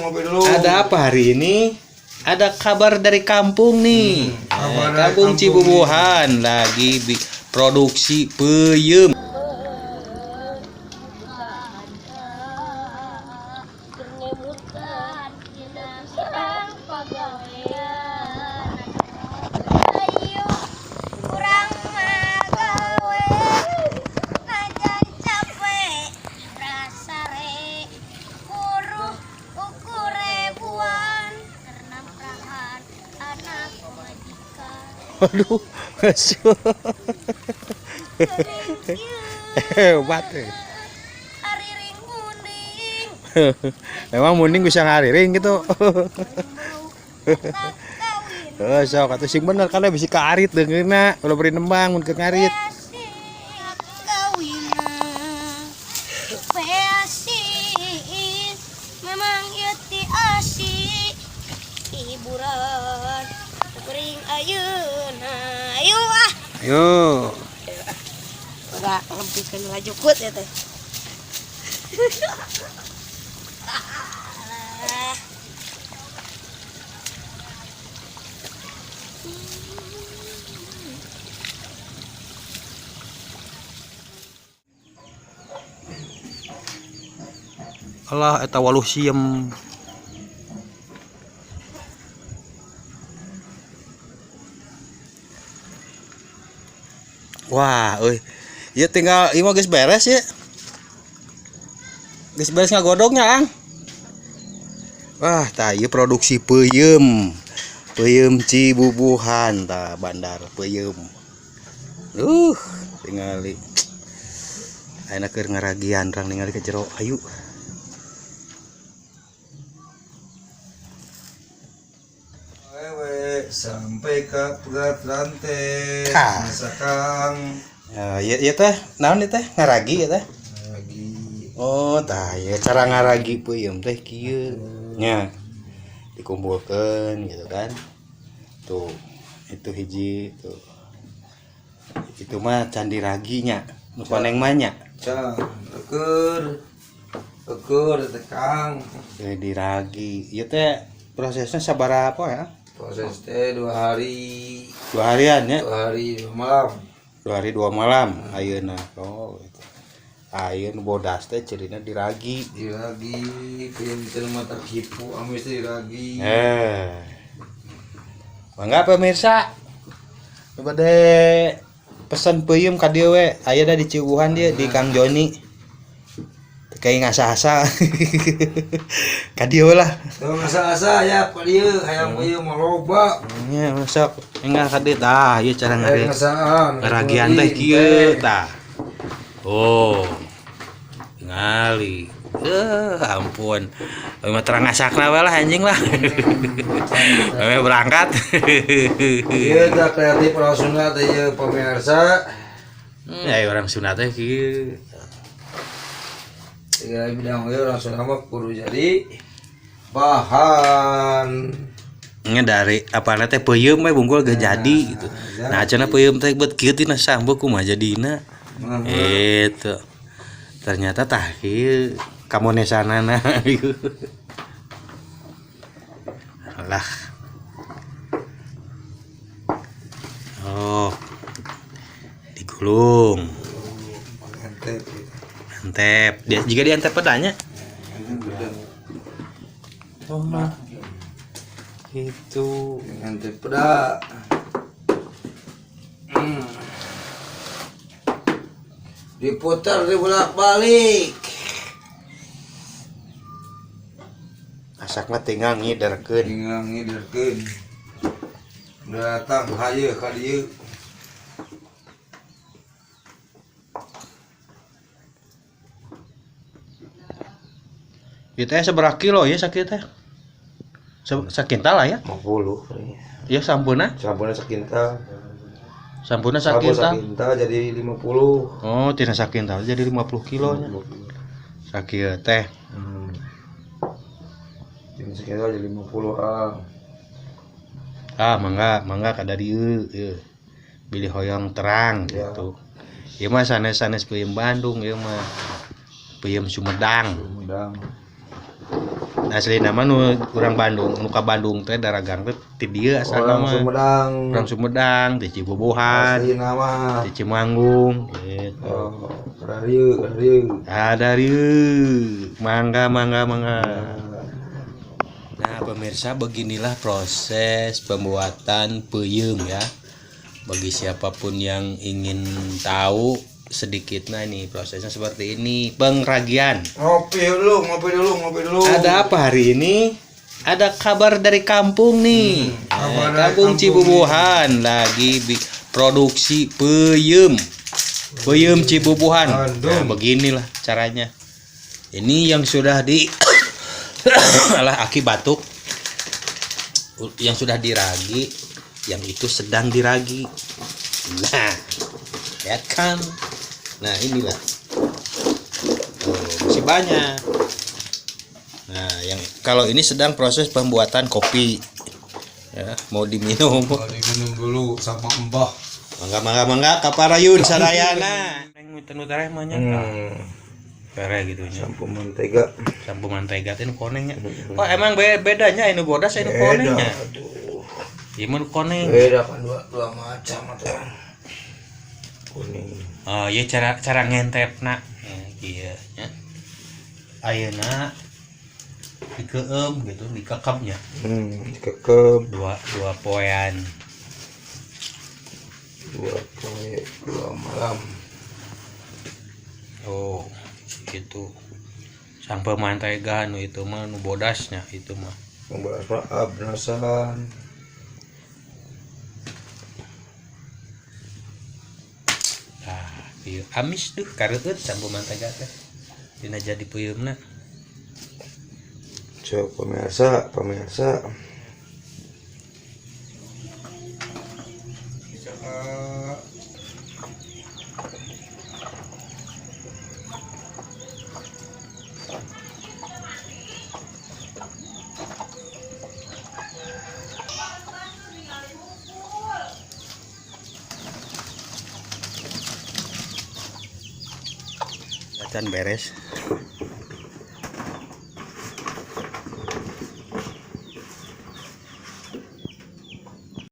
ngopi dulu. Ada apa hari ini? Ada kabar dari kampung nih. Kampung Cibubuhan lagi produksi peyem. Waduh, hebat ya. Memang munding bisa ngariring gitu. So kata sing bener karena bisa karit dengeuna kalau beri nembang mun ke ngarit. Memang yeti asik hiburan kuring ayeuna ayo ah Ayo. enggak ngempikeun laju kut ya teh. Allah eta waluh siem. Wah, euy. Ya tinggal ieu geus beres ya. Geus beres ngagodognya, Ang. Wah, tah ieu produksi peyem. Peyem Cibubuhan tah bandar peyem. Tingali. Ayeuna keur ngaragian rang ningali ka jero. Ayo. Sampai ke pegat rantai. Masakang. Ya teh, naon ieu teh? Ngaragi ya teh? Lagi. Oh, tah ya cara ngaragi peuyeum teh kieu. Nya. Dikumpulkeun gitu kan. Tuh, itu hiji tuh. Itu mah candi raginya. Nu koneng mah nya. Cang, eker tekang. Diragi. Ieu teh prosesnya sabaraha ya? Proses teh 2 hari. 2 harian ya? 2 hari 2 malam. 2 hari 2 malam ayeuna. Oh, gitu. Ayeuna bodas teh cerina diragi. Diragi, pinten mata kipu amis diragi. Mangga pemirsa. Bade pesan peuyeum ka dieu we. Aya da di Cibubuhan dia di Kang Joni. Kayak ngasa-asa. Ka dieu lah. Tuh ngasa-asa ya pa dieu hayang peuyeum mah loba. Nya masuk enggak ka dieu tah ieu cara ngari. Ngasaan. Ngaragian teh kieu tah. Oh. Ngali. Ampun. Mah terang ngasakna we lah anjing lah. Meme berangkat. Ieu teh kreatif orang Sunda teh ieu pemirsa. Ya orang Sunda teh kieu. Tiga bidang ieu orang Sunda mah kudu jadi bahan. Nya dari apana teh peuyeum we bungkul ge jadi gitu. Nah cenah peuyeum teh beut kieu tina sambeuk kumaha jadina. Itu. Ternyata tah kieu kamonesanana. Alah. Oh. Digulung. Antep. Dia juga diantep pedanya. Oh. Itu Antep peda. Diputar dibolak-balik. asakna tinggal ngiderkeun. Tinggal ngiderkeun. Datang haye ka dieu. Ieu teh seberapa kilo ya sakit teh? Sakintal lah ya? 50. Ya sampuna? Sampuna sakintal. Sampuna sakintal. Sakintal jadi 50. Oh, tina sakintal jadi 50 kilonya. Sakit teh. Tina sakintal jadi 50 ah. Mangga kada dieu ieu. Bilih hoyong terang ya. Gitu. Ieu mah sanes-sanes peuyeum Bandung ieu mah. Peuyeum Sumedang. Sumedang. asli nama nu urang Bandung, nu ka Bandung teh Daragang teh ti dieu asalna Orang mah. Sumedang. Orang Sumedang, di Cibobohan, Asli nama. di Cimanggung, gitu. Oh, rarieu. Ada rieu. Mangga. Nah, pemirsa, beginilah proses pembuatan peuyeum ya. Bagi siapapun yang ingin tahu sedikit, nah ini prosesnya seperti ini, pengragian. Ngopi dulu. Ada apa hari ini? Ada kabar dari kampung nih. kabar dari Kampung kampung Cibobohan lagi produksi peuyeum. Peuyeum Cibobohan. Nah, beginilah caranya. Ini yang sudah di alah aki batuk. Yang sudah diragi, yang itu sedang diragi. Nah, lihat kan? Nah, inilah. Masih banyak. Nah, yang kalau ini sedang proses pembuatan kopi. Ya, mau diminum. Mau diminum dulu sama Mbah. Mangga kaparayun sadayana. Neng miten utara emangnya. Pere gitu nya. Sampo mentega. Sampo mantega teh nu konengnya. Oh, emang bedanya ini bodas ini konengnya. Aduh. Ieu mah koneng. Beda kan dua macam atuh. Kuning. Oh, ieu cara ngentepna. Kieu nya. Ayeuna dikeum gitu, dikekepnya. Kekem. Dua poean. 2 poe 2 malam. Oh, gitu. Sampai mantega nu itu mah nu bodasnya itu mah. Membahas abnasan. Nah, ieu amis tuh kareueut sampai mantega teh. Dina jadi peuyeumna. Coba pemirsa. Acan beres.